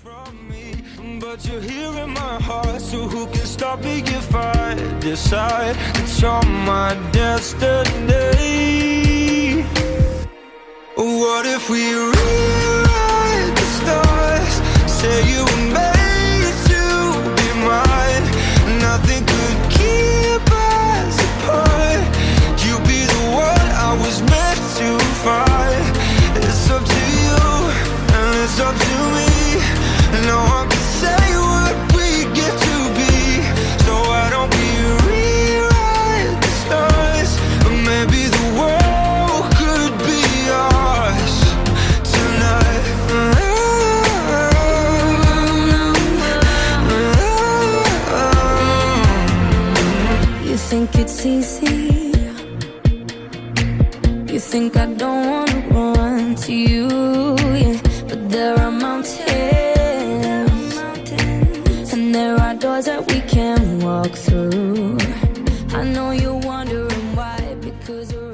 from me, but you're here in my heart, so who can stop me if I decide that you're my destiny? What if we rewrite the stars, say you were made to be mine, nothing could keep us apart, you be the one I was meant to find. It's up to you and it's up to me, no one can say what we get to be, so why don't we rewrite the stars, or maybe the world could be ours tonight. You think it's easy, you think I don't wanna run to you, yeah. But there are mountains, and there are doors that we can walk through. I know you're wondering why, because we're